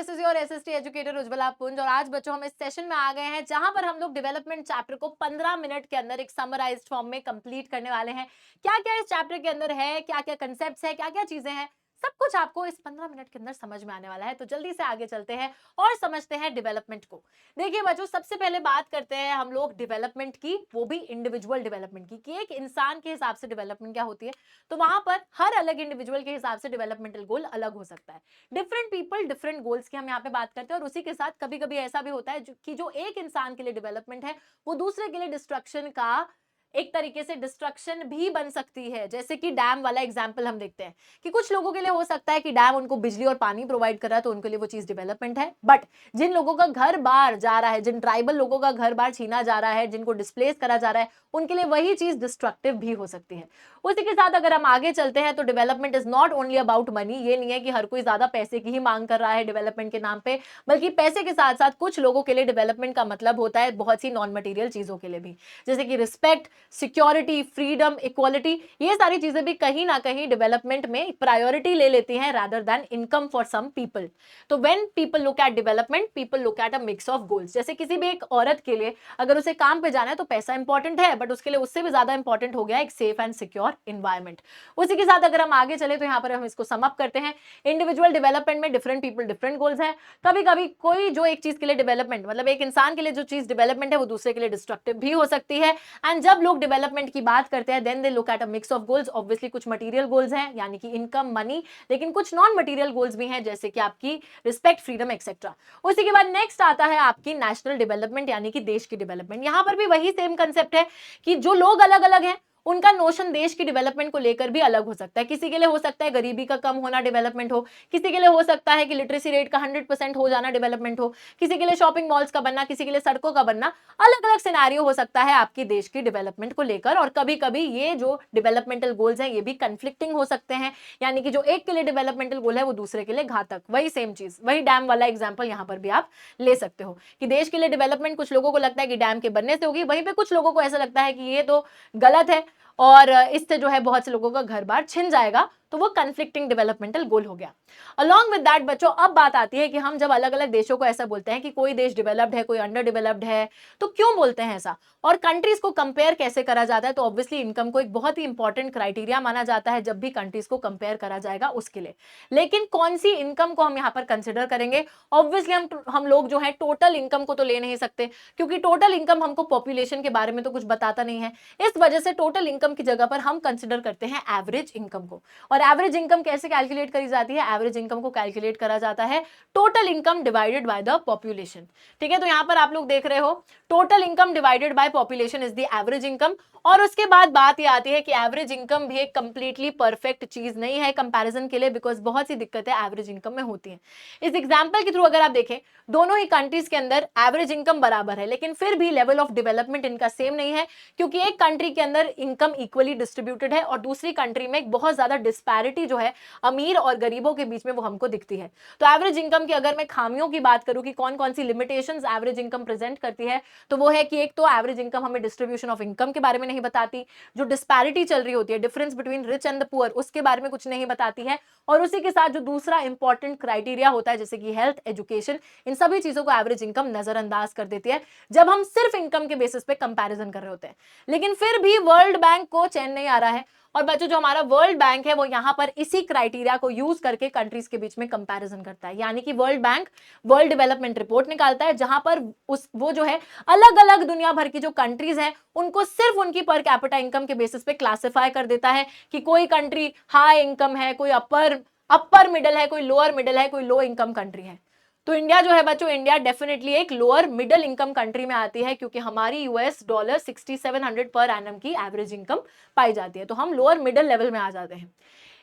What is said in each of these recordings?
This is your SST educator Ujjwala पुंज और आज बच्चों हम इस सेशन में आ गए हैं जहां पर हम लोग डेवलपमेंट चैप्टर को 15 मिनट के अंदर एक समराइज्ड फॉर्म में कंप्लीट करने वाले हैं। क्या क्या इस चैप्टर के अंदर है, क्या क्या कंसेप्ट्स है, क्या क्या चीजें हैं, सब कुछ आपको इस 15 मिनट के अंदर समझ में आने वाला है। तो जल्दी से आगे चलते हैं और समझते हैं डेवलपमेंट को। देखिए बच्चों, सबसे पहले बात करते हैं हम लोग डेवलपमेंट की, वो भी इंडिविजुअल डेवलपमेंट की, कि एक इंसान के हिसाब से डेवलपमेंट क्या होती है। तो वहां पर हर अलग इंडिविजुअल के हिसाब से डेवलपमेंटल गोल अलग हो सकता है। डिफरेंट पीपल डिफरेंट गोल्स की हम यहाँ पे बात करते हैं और उसी के साथ कभी कभी ऐसा भी होता है कि जो एक इंसान के लिए डेवलपमेंट है वो दूसरे के लिए डिस्ट्रक्शन का एक तरीके से डिस्ट्रक्शन भी बन सकती है। जैसे कि डैम वाला एग्जांपल हम देखते हैं कि कुछ लोगों के लिए हो सकता है कि डैम उनको बिजली और पानी प्रोवाइड कर रहा है तो उनके लिए वो चीज डेवलपमेंट है, बट जिन लोगों का घर बार जा रहा है, जिन ट्राइबल लोगों का घर बार छीना जा रहा है, जिनको डिस्प्लेस करा जा रहा है, उनके लिए वही चीज डिस्ट्रक्टिव भी हो सकती है। उसी के साथ अगर हम आगे चलते हैं तो development is not only about money. ये नहीं है कि हर कोई ज्यादा पैसे की ही मांग कर रहा है डेवलपमेंट के नाम पे, बल्कि पैसे के साथ साथ कुछ लोगों के लिए डेवलपमेंट का मतलब होता है बहुत सी नॉन मटेरियल चीजों के लिए भी, जैसे कि रिस्पेक्ट, सिक्योरिटी, फ्रीडम, इक्वालिटी। ये सारी चीजें भी कहीं ना कहीं डेवलपमेंट में प्रायोरिटी ले लेती हैं rather than income for some people. तो when people look at development, people look at a mix of goals. जैसे किसी भी एक औरत के लिए अगर उसे काम पे जाना है तो पैसा इंपॉर्टेंट है, बट उसके लिए उससे भी ज्यादा इंपॉर्टेंट हो गया एक सेफ एंड सिक्योर इन्वायरमेंट। उसी के साथ अगर हम आगे चले तो यहाँ पर हम इसको सम अप करते हैं। इंडिविजुअल डेवलपमेंट में डिफरेंट पीपल डिफरेंट गोल्स हैं। कभी कभी कोई जो एक चीज के लिए डेवलपमेंट, मतलब एक इंसान के लिए जो चीज डेवलपमेंट है वो दूसरे के लिए डिस्ट्रक्टिव भी हो सकती है। एंड जब लोग डेवलपमेंट की बात करते हैं then they look at a mix of goals. Obviously कुछ मटेरियल गोल्स हैं यानी कि इनकम, मनी, लेकिन कुछ नॉन मटेरियल गोल्स भी हैं जैसे कि आपकी रिस्पेक्ट, फ्रीडम एक्सेट्रा। उसी के बाद नेक्स्ट आता है आपकी नेशनल डेवलपमेंट यानी कि देश की डेवलपमेंट। यहां पर भी वही सेम कंसेप्ट है कि जो लोग अलग अलग हैं उनका नोशन देश की डेवलपमेंट को लेकर भी अलग हो सकता है। किसी के लिए हो सकता है गरीबी का कम होना डेवलपमेंट हो, किसी के लिए हो सकता है कि लिटरेसी रेट का 100% हो जाना डेवलपमेंट हो, किसी के लिए शॉपिंग मॉल्स का बनना, किसी के लिए सड़कों का बनना। अलग अलग सिनेरियो हो सकता है आपकी देश की डेवलपमेंट को लेकर। और कभी कभी ये जो डेवलपमेंटल गोल्स हैं ये भी कंफ्लिक्टिंग हो सकते हैं, यानी कि जो एक के लिए डेवलपमेंटल गोल है वो दूसरे के लिए घातक। वही सेम चीज, वही डैम वाला एग्जांपल यहां पर भी आप ले सकते हो कि देश के लिए डेवलपमेंट कुछ लोगों को लगता है कि डैम के बनने से होगी, वहीं पे कुछ लोगों को ऐसा लगता है कि ये तो गलत है और इससे जो है बहुत से लोगों का घर बार छिन जाएगा। तो वो कंफ्लिक्टिंग डेवलपमेंटल गोल हो गया। अलॉन्ग विद दैट बच्चों, अब बात आती है कि हम जब अलग अलग देशों को ऐसा बोलते हैं कि कोई देश डेवलप्ड है, कोई अंडर डेवलप्ड है, तो क्यों बोलते हैं ऐसा, और कंट्रीज को कंपेयर कैसे करा जाता है। तो ऑब्वियसली इनकम को एक बहुत ही इंपॉर्टेंट क्राइटेरिया माना जाता है जब भी कंट्रीज को कंपेयर करा जाएगा उसके लिए। लेकिन कौन सी इनकम को हम यहाँ पर कंसिडर करेंगे? ऑब्वियसली हम लोग जो है टोटल इनकम को तो ले नहीं सकते, क्योंकि टोटल इनकम हमको पॉपुलेशन के बारे में तो कुछ बताता नहीं है। इस वजह से टोटल इनकम की जगह पर हम कंसिडर करते हैं एवरेज इनकम को। और एवरेज इनकम कैसे कैलकुलेट करी जाती है? एवरेज इनकम को कैलकुलेट करा जाता है total income divided by the population. ठीक है, तो यहां पर आप लोग देख रहे हो total income divided by population is the average income. और उसके बाद बात ये आती है कि एवरेज इनकम भी एक कंप्लीटली परफेक्ट चीज नहीं है कंपैरिजन के लिए, बिकॉज बहुत सी दिक्कतें एवरेज इनकम में होती हैं। इस एग्जांपल के थ्रू अगर आप देखें, दोनों ही कंट्रीज के अंदर एवरेज इनकम बराबर है, लेकिन फिर भी लेवल ऑफ डेवलपमेंट इनका सेम नहीं है, क्योंकि एक कंट्री के अंदर इनकम इक्वली डिस्ट्रीब्यूटेड है और दूसरी कंट्री में एक बहुत ज्यादा डिस्पैरिटी जो है अमीर और गरीबों के बीच में वो हमको दिखती है। तो एवरेज इनकम की अगर मैं खामियों की बात करूं कि कौन कौन सी लिमिटेशंस एवरेज इनकम प्रेजेंट करती है, तो वो है कि एक तो एवरेज इनकम हमें डिस्ट्रीब्यूशन ऑफ इनकम के बारे में नहीं बताती, जो डिस्पैरिटी चल रही होती है, difference between rich and the poor, उसके बारे में कुछ नहीं बताती है। और उसी के साथ जो दूसरा इंपॉर्टेंट क्राइटेरिया होता है जैसे कि हेल्थ, एजुकेशन, इन सभी चीजों को एवरेज इनकम नजरअंदाज कर देती है जब हम सिर्फ इनकम के बेसिस पे कंपैरिजन कर रहे होते हैं। लेकिन फिर भी वर्ल्ड बैंक को चैन नहीं आ रहा है, और बच्चों जो हमारा वर्ल्ड बैंक है वो यहां पर इसी क्राइटेरिया को यूज करके कंट्रीज के बीच में कंपैरिजन करता है। यानी कि world bank world development report निकालता है जहां पर वो जो है अलग अलग दुनिया भर की जो कंट्रीज हैं उनको सिर्फ उनकी पर कैपिटा इनकम के बेसिस पे क्लासिफाई कर देता है कि कोई कंट्री हाई इनकम है, कोई अपर मिडिल है, कोई लोअर मिडिल है, कोई लो इनकम कंट्री है। तो इंडिया जो है बच्चों, इंडिया डेफिनेटली एक लोअर मिडिल इनकम कंट्री में आती है, क्योंकि हमारी यूएस डॉलर 6700 पर एनम की एवरेज इनकम पाई जाती है, तो हम लोअर मिडिल लेवल में आ जाते हैं।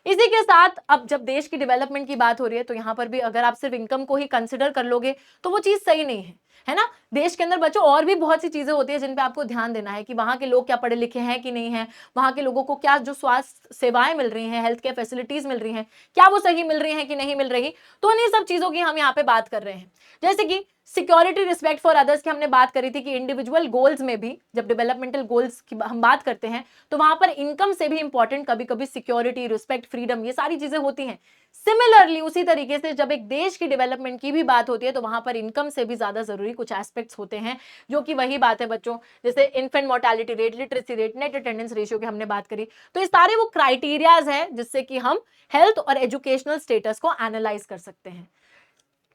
इसी के साथ अब जब देश की डेवलपमेंट की बात हो रही है तो यहां पर भी अगर आप सिर्फ इनकम को ही कंसिडर कर लोगे तो वो चीज सही नहीं है ना। देश के अंदर बच्चों और भी बहुत सी चीजें होती है जिन पे आपको ध्यान देना है कि वहां के लोग क्या पढ़े लिखे हैं कि नहीं है, वहां के लोगों को क्या जो स्वास्थ्य सेवाएं मिल रही हैं, हेल्थ केयर फैसिलिटीज मिल रही हैं, क्या वो सही मिल रही हैं कि नहीं मिल रही। तो उन्हीं सब चीजों की हम यहाँ पे बात कर रहे हैं। जैसे कि सिक्योरिटी, रिस्पेक्ट फॉर अदर्स की हमने बात करी थी कि इंडिविजुअल गोल्स में भी जब डेवलपमेंटल गोल्स की हम बात करते हैं तो वहां पर इनकम से भी इंपॉर्टेंट कभी कभी सिक्योरिटी, रिस्पेक्ट, फ्रीडम, ये सारी चीजें होती हैं। सिमिलरली उसी तरीके से जब एक देश की डेवलपमेंट की भी बात होती है तो वहां पर इनकम से भी ज्यादा जरूरी कुछ एस्पेक्ट्स होते हैं, जो कि वही बात है बच्चों, जैसे infant mortality rate, literacy rate, net attendance ratio की हमने बात करी। तो ये सारे वो क्राइटेरियाज है जिससे कि हम हेल्थ और एजुकेशनल स्टेटस को एनालाइज कर सकते हैं।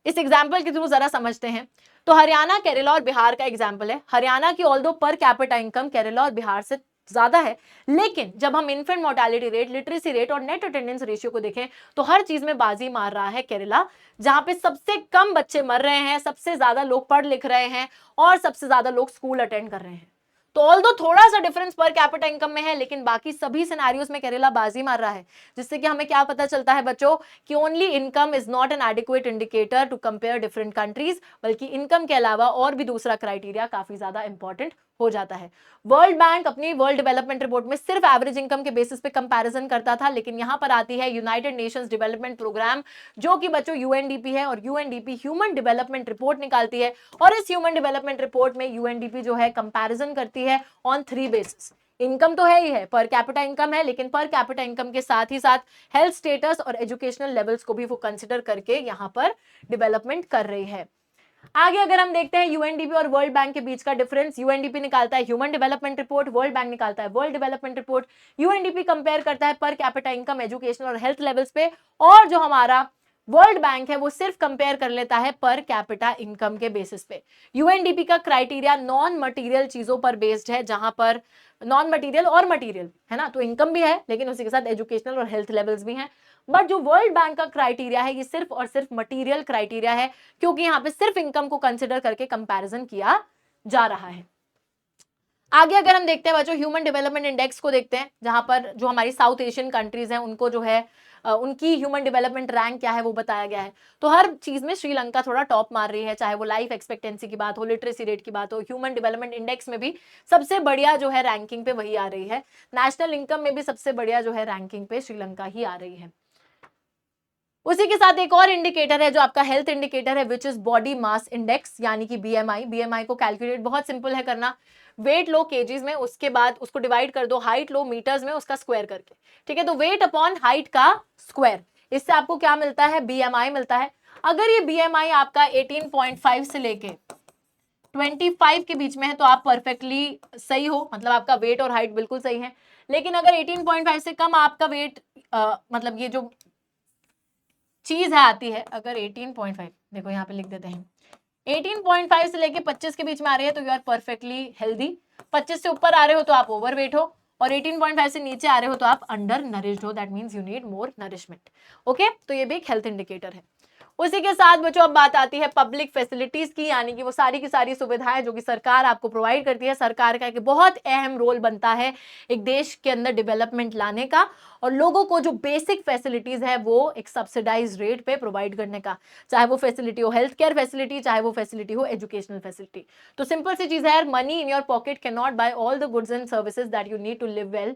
इस एग्जाम्पल के थ्रू जरा समझते हैं। तो हरियाणा, केरला और बिहार का एग्जाम्पल है। हरियाणा की although per capita income Kerala और बिहार से ज्यादा है, लेकिन जब हम infant mortality rate, literacy rate और नेट अटेंडेंस रेशियो को देखें तो हर चीज में बाजी मार रहा है केरला, जहां पे सबसे कम बच्चे मर रहे हैं, सबसे ज्यादा लोग पढ़ लिख रहे हैं और सबसे ज्यादा लोग स्कूल अटेंड कर रहे हैं। तो ऑल्दो थोड़ा सा डिफरेंस पर कैपिटा इनकम में है, लेकिन बाकी सभी सिनेरियोज में केरला बाजी मार रहा है, जिससे कि हमें क्या पता चलता है बच्चों कि only income is not an adequate indicator to compare different countries, बल्कि इनकम के अलावा और भी दूसरा क्राइटेरिया काफी ज्यादा इंपॉर्टेंट हो जाता है। वर्ल्ड बैंक अपनी वर्ल्ड डेवलपमेंट रिपोर्ट में सिर्फ एवरेज इनकम के बेसिस पे कंपैरिजन करता था, लेकिन यहां पर आती है यूनाइटेड नेशंस डेवलपमेंट प्रोग्राम, जो कि बच्चों यूएनडीपी है, और यूएनडीपी ह्यूमन डेवलपमेंट रिपोर्ट निकालती है, और इस ह्यूमन डेवलपमेंट रिपोर्ट में यूएनडीपी जो है कंपैरिजन करती है ऑन 3 बेसिस। इनकम तो है ही है, पर कैपिटा इनकम है, लेकिन पर कैपिटा इनकम के साथ ही साथ हेल्थ स्टेटस और एजुकेशनल लेवल्स को भी वो कंसिडर करके यहां पर डेवलपमेंट कर रही है। आगे अगर हम देखते हैं यूएनडीपी और वर्ल्ड बैंक के बीच का डिफरेंस, यूएनडीपी निकालता है human development report, world bank निकालता है world development report. UNDP compare करता है पर कैपिटा इनकम, एजुकेशनल और हेल्थ लेवल्स पे, और जो हमारा वर्ल्ड बैंक है वो सिर्फ कंपेयर कर लेता है पर कैपिटा इनकम के बेसिस पे। यूएनडीपी का क्राइटेरिया नॉन मटेरियल चीजों पर बेस्ड है, जहां पर नॉन मटेरियल और मटेरियल है ना, तो इनकम भी है लेकिन उसी के साथ एजुकेशनल और हेल्थ लेवल्स भी हैं। बट जो वर्ल्ड बैंक का क्राइटेरिया है ये सिर्फ और सिर्फ मटेरियल क्राइटेरिया है, क्योंकि यहाँ पे सिर्फ इनकम को कंसिडर करके कंपैरिजन किया जा रहा है। आगे अगर हम देखते हैं बच्चों ह्यूमन डेवलपमेंट इंडेक्स को देखते हैं, जहां पर जो हमारी साउथ एशियन कंट्रीज हैं उनको जो है उनकी ह्यूमन डेवलपमेंट रैंक क्या है वो बताया गया है। तो हर चीज में श्रीलंका थोड़ा टॉप मार रही है, चाहे वो लाइफ एक्सपेक्टेंसी की बात हो, लिटरेसी रेट की बात हो, ह्यूमन डेवलपमेंट इंडेक्स में भी सबसे बढ़िया जो है रैंकिंग पे वही आ रही है। नेशनल इनकम में भी सबसे बढ़िया जो है रैंकिंग पे श्रीलंका ही आ रही है। उसी के साथ एक और इंडिकेटर है जो आपका हेल्थ इंडिकेटर है, which is body mass index, यानी कि बीएमआई। बीएमआई को कैलकुलेट बहुत सिंपल है करना, वेट लो केजीज में, उसके बाद उसको डिवाइड कर दो हाइट लो मीटर्स में, उसका स्क्वायर करके, ठीक है। तो वेट अपॉन हाइट का स्क्वायर, इससे आपको क्या मिलता है, बीएमआई मिलता है। अगर ये बीएमआई आपका 18.5 से लेके 25 के बीच में है तो आप परफेक्टली सही हो, मतलब आपका वेट और हाइट बिल्कुल सही है। लेकिन अगर 18.5 से कम आपका वेट मतलब ये जो चीज है आती है, अगर 18.5 देखो यहाँ पे लिख देते हैं, 18.5 से लेके 25 के बीच में आ रही है तो यू आर परफेक्टली हेल्दी। 25 से ऊपर आ रहे हो तो आप ओवरवेट हो, और 18.5 से नीचे आ रहे हो तो आप अंडर नरिश्ड हो, that means you need more nourishment. Okay, तो ये भी एक हेल्थ इंडिकेटर है। उसी के साथ बच्चों अब बात आती है पब्लिक फैसिलिटीज की, यानी कि वो सारी की सारी सुविधाएं जो कि सरकार आपको प्रोवाइड करती है। सरकार का एक बहुत अहम रोल बनता है एक देश के अंदर डेवलपमेंट लाने का, और लोगों को जो बेसिक फैसिलिटीज है वो एक सब्सिडाइज रेट पे प्रोवाइड करने का, चाहे वो फैसिलिटी हो हेल्थ केयर फैसिलिटी, चाहे वो फैसिलिटी हो एजुकेशनल फैसिलिटी। तो सिंपल सी चीज है, money in your pocket can not buy all the goods and services that you need to live well.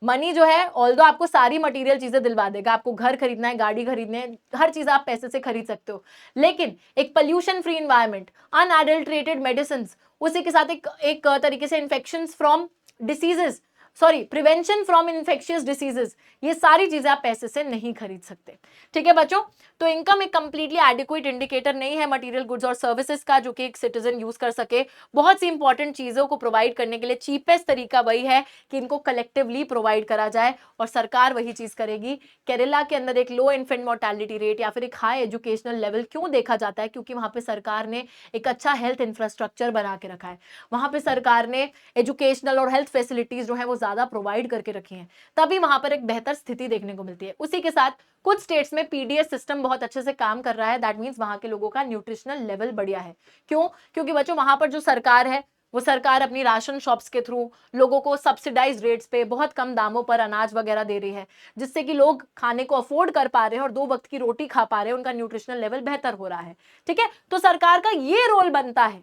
Money जो है ऑल्दो आपको सारी मटेरियल चीजें दिलवा देगा, आपको घर खरीदना है, गाड़ी खरीदने है, हर चीज आप पैसे से खरीद सकते हो, लेकिन एक pollution free environment, unadulterated medicine, उसी के साथ एक तरीके से infection from diseases, sorry prevention from infectious diseases, ये सारी चीजें आप पैसे से नहीं खरीद सकते। ठीक है बच्चों, तो इनकम एक कंप्लीटली एडिक्वेट इंडिकेटर नहीं है मटेरियल गुड्स और सर्विसेज का जो कि एक सिटीजन यूज कर सके। बहुत सी इंपॉर्टेंट चीजों को प्रोवाइड करने के लिए चीपेस्ट तरीका वही है कि इनको कलेक्टिवली प्रोवाइड करा जाए, और सरकार वही चीज करेगी। केरला के अंदर एक लो इन्फेंट मोर्टेलिटी रेट या फिर एक हाई एजुकेशनल लेवल क्यों देखा जाता है, क्योंकि वहां पे सरकार ने एक अच्छा हेल्थ इंफ्रास्ट्रक्चर बना के रखा है, वहां पे सरकार ने एजुकेशनल और हेल्थ फैसिलिटीज जो है वो ज्यादा प्रोवाइड करके रखी हैं, तभी वहां पर एक बेहतर स्थिति देखने को मिलती है। उसी के साथ कुछ स्टेट्स में पीडीएस सिस्टम बहुत अच्छे से काम कर रहा है, दैट मींस वहां के लोगों का न्यूट्रिशनल लेवल बढ़िया है। क्यों? क्योंकि बच्चों वहां पर जो सरकार है वो सरकार अपनी राशन शॉप्स के थ्रू लोगों को सब्सिडाइज रेट्स पे बहुत कम दामों पर अनाज वगैरह दे रही है, जिससे कि लोग खाने को अफोर्ड कर पा रहे हैं और 2 वक्त की रोटी खा पा रहे हैं, उनका न्यूट्रिशनल लेवल बेहतर हो रहा है। ठीक है, तो सरकार का ये रोल बनता है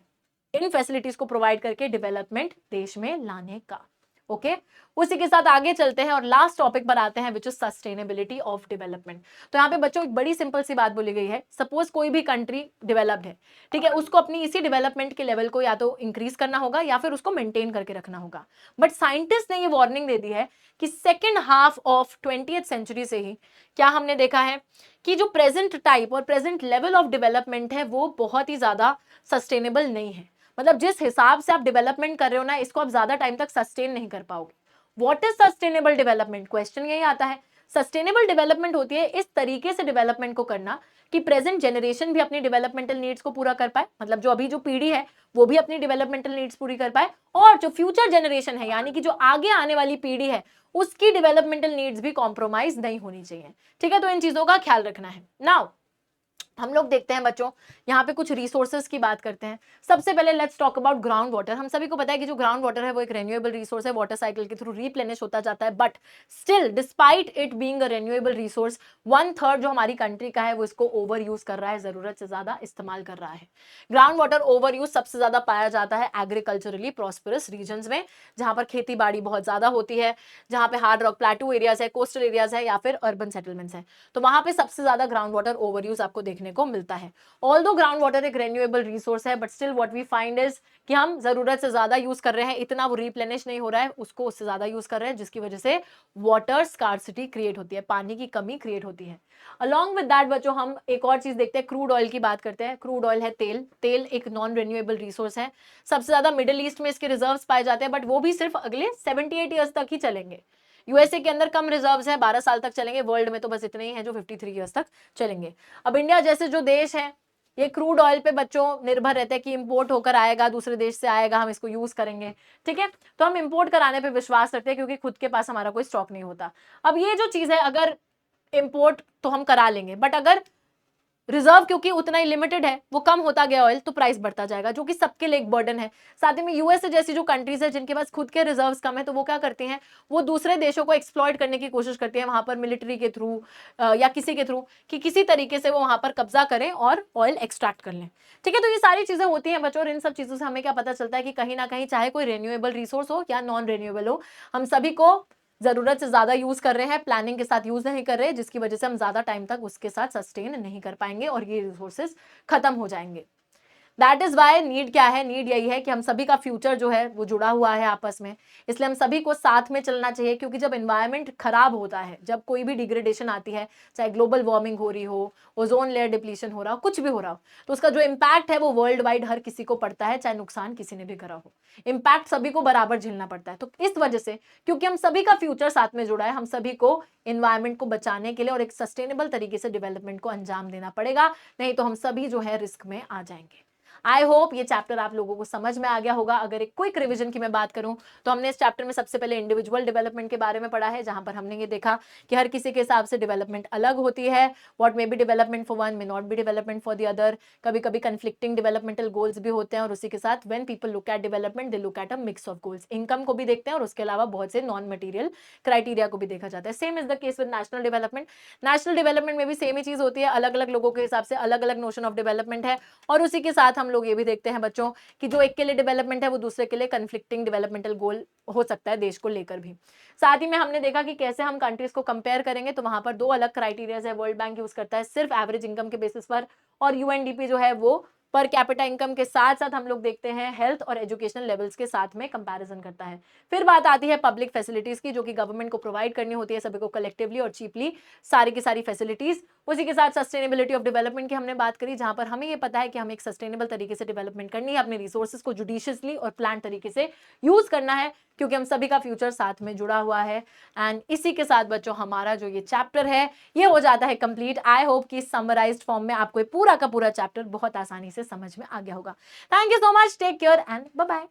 इन फैसिलिटीज को प्रोवाइड करके डेवलपमेंट देश में लाने का। ओके उसी के साथ आगे चलते हैं और लास्ट टॉपिक पर आते हैं which is sustainability of development. तो यहाँ पे बच्चों एक बड़ी सिंपल सी बात बोली गई है, सपोज कोई भी कंट्री डेवलप्ड है, ठीक है, उसको अपनी इसी डेवलपमेंट के लेवल को या तो इंक्रीज करना होगा या फिर उसको मेंटेन करके रखना होगा। बट साइंटिस्ट ने ये वार्निंग दे दी है कि second half of 20th century से ही क्या हमने देखा है कि जो प्रेजेंट टाइप और प्रेजेंट लेवल ऑफ डेवलपमेंट है वो बहुत ही ज्यादा सस्टेनेबल नहीं है। मतलब जिस हिसाब से आप डेवलपमेंट कर रहे हो ना, इसको आप ज्यादा टाइम तक सस्टेन नहीं कर पाओगे। What is sustainable development, question यही आता है। सस्टेनेबल डेवलपमेंट होती है इस तरीके से डेवलपमेंट को करना कि प्रेजेंट जनरेशन भी अपनी डेवलपमेंटल नीड्स को पूरा कर पाए, मतलब जो अभी जो पीढ़ी है वो भी अपनी डेवलपमेंटल नीड्स पूरी कर पाए, और जो फ्यूचर जनरेशन है यानी कि जो आगे आने वाली पीढ़ी है उसकी डेवलपमेंटल नीड्स भी कॉम्प्रोमाइज नहीं होनी चाहिए। ठीक है, तो इन चीजों का ख्याल रखना है। नाउ हम लोग देखते हैं बच्चों, यहाँ पे कुछ रिसोर्सेज की बात करते हैं। सबसे पहले let's talk about ground water. हम सभी को पता है कि जो ग्राउंड वाटर है वो एक रेन्यूएबल रिसोर्स है, वाटर साइकिल के थ्रू रिप्लेनिश होता जाता है, but still despite it being a renewable resource 1/3 जो हमारी कंट्री का है वो इसको ओवर यूज कर रहा है, जरूरत से ज्यादा इस्तेमाल कर रहा है। ग्राउंड वाटर ओवर यूज सबसे ज्यादा पाया जाता है एग्रीकल्चरली प्रॉस्परस रीजन में, जहां पर खेती बाड़ी बहुत ज्यादा होती है, जहां पे हार्ड रॉक प्लेटू एरियाज है, कोस्टल एरियाज है या फिर अर्बन सेटलमेंट्स है, तो वहां पे सबसे ज्यादा ग्राउंड वाटर ओवर यूज आपको देखने को मिलता है। ऑल्दो ग्राउंड वाटर एक रेन्यूएबल रिसोर्स है, but still what we find is कि हम जरूरत से ज्यादा यूज कर रहे हैं, इतना वो रिप्लेनिश नहीं हो रहा है, उसको उससे ज्यादा यूज कर रहे हैं, जिसकी वजह से वाटर स्कार्सिटी क्रिएट होती है, पानी की कमी क्रिएट होती है। अलॉन्ग विद दैट बच्चों हम एक और चीज देखते हैं, क्रूड ऑयल की बात करते हैं। क्रूड ऑयल है तेल, तेल एक नॉन रेन्यूएबल रिसोर्स है, सबसे ज्यादा मिडिल ईस्ट में इसके रिजर्व्स पाए जाते हैं, बट वो भी सिर्फ अगले 78 ईयर्स तक ही चलेंगे। यूएसए के अंदर कम रिजर्व्स हैं, 12 साल तक चलेंगे, वर्ल्ड में तो बस इतने ही हैं जो 53 ईयर्स तक चलेंगे। अब इंडिया जैसे जो देश है ये क्रूड ऑयल पे बच्चों निर्भर रहते हैं कि इंपोर्ट होकर आएगा, दूसरे देश से आएगा, हम इसको यूज करेंगे, ठीक है, तो हम इंपोर्ट कराने पे विश्वास रखते हैं क्योंकि खुद के पास हमारा कोई स्टॉक नहीं होता। अब ये जो चीज है, अगर इंपोर्ट तो हम करा लेंगे, बट अगर रिजर्व क्योंकि उतना ही लिमिटेड है, वो कम होता गया ऑयल, तो प्राइस बढ़ता जाएगा, जो कि सबके लिए एक बर्डन है। साथ ही में यूएसए जैसी जो कंट्रीज है जिनके पास खुद के रिजर्व्स कम है, तो वो क्या करती हैं, वो दूसरे देशों को एक्सप्लॉइट करने की कोशिश करती है, वहां पर मिलिट्री के थ्रू या किसी के थ्रू, कि किसी तरीके से वो वहां पर कब्जा करें और ऑयल एक्सट्रैक्ट कर लें। ठीक है, तो ये सारी चीजें होती हैं बच्चों, और इन सब चीजों से हमें क्या पता चलता है कि कहीं ना कहीं चाहे कोई रेन्यूएबल रिसोर्स हो या नॉन रेन्यूएबल हो, हम सभी को जरूरत से ज्यादा यूज कर रहे हैं, प्लानिंग के साथ यूज नहीं कर रहे, जिसकी वजह से हम ज्यादा टाइम तक उसके साथ सस्टेन नहीं कर पाएंगे और ये रिसोर्सेज खत्म हो जाएंगे। दैट इज वाई नीड क्या है, नीड यही है कि हम सभी का फ्यूचर जो है वो जुड़ा हुआ है आपस में, इसलिए हम सभी को साथ में चलना चाहिए, क्योंकि जब एनवायरनमेंट खराब होता है, जब कोई भी डिग्रेडेशन आती है, चाहे ग्लोबल वार्मिंग हो रही हो, ओजोन लेयर डिप्लीशन हो रहा हो, कुछ भी हो रहा हो, तो उसका जो इम्पैक्ट है वो वर्ल्ड वाइड हर किसी को पड़ता है, चाहे नुकसान किसी ने भी करा हो, इम्पैक्ट सभी को बराबर झेलना पड़ता है। तो इस वजह से, क्योंकि हम सभी का फ्यूचर साथ में जुड़ा है, हम सभी को एनवायरनमेंट को बचाने के लिए और एक सस्टेनेबल तरीके से डेवलपमेंट को अंजाम देना पड़ेगा, नहीं तो हम सभी जो है रिस्क में आ जाएंगे। आई होप ये चैप्टर आप लोगों को समझ में आ गया होगा। अगर एक क्विक रिवीजन की मैं बात करूं तो हमने इस चैप्टर में सबसे पहले इंडिविजुअल डेवलपमेंट के बारे में पढ़ा है, जहां पर हमने ये देखा कि हर किसी के हिसाब से डेवलपमेंट अलग होती है, what may be development for one may not be development for the other, कभी कभी कंफ्लिक्टिंग डेवलपमेंटल गोल्स भी होते हैं, और उसी के साथ when people look at development they look at a mix of goals, income को भी देखते हैं और उसके अलावा बहुत से नॉन मटेरियल क्राइटेरिया को भी देखा जाता है। Same is the case with national development, national development में भी सेम ही चीज होती है, अलग अलग लोगों के हिसाब से अलग अलग नोशन ऑफ डेवलपमेंट है, और उसी के साथ हम लोग ये भी देखते हैं बच्चों कि जो एक के लिए डेवलपमेंट है वो दूसरे के लिए कंफ्लिक्टिंग डेवलपमेंटल गोल हो सकता है देश को लेकर भी। साथ ही में हमने देखा कि कैसे हम कंट्रीज को कंपेयर करेंगे, तो वहां पर दो अलग क्राइटेरियाज है, वर्ल्ड बैंक यूज करता है सिर्फ एवरेज इनकम के बेसिस पर, और यूएनडीपी जो है वो पर कैपिटा इनकम के साथ साथ हम लोग देखते हैं हेल्थ और एजुकेशनल लेवल्स के साथ में कंपैरिजन करता है। फिर बात आती है पब्लिक फैसिलिटीज की, जो कि गवर्नमेंट को प्रोवाइड करनी होती है सभी को कलेक्टिवली और चीपली, सारी की सारी फैसिलिटीज। उसी के साथ सस्टेनेबिलिटी ऑफ डेवलपमेंट की हमने बात करी, जहां पर हमें ये पता है कि हमें एक सस्टेनेबल तरीके से डेवलपमेंट करनी है, अपने रिसोर्सेज को जुडिशियसली और प्लान तरीके से यूज करना है, क्योंकि हम सभी का फ्यूचर साथ में जुड़ा हुआ है। एंड इसी के साथ बच्चों हमारा जो ये चैप्टर है ये हो जाता है कंप्लीट। आई होप कि समराइज्ड फॉर्म में आपको पूरा का पूरा चैप्टर बहुत आसानी से समझ में आ गया होगा। Thank you so much, take care and bye bye.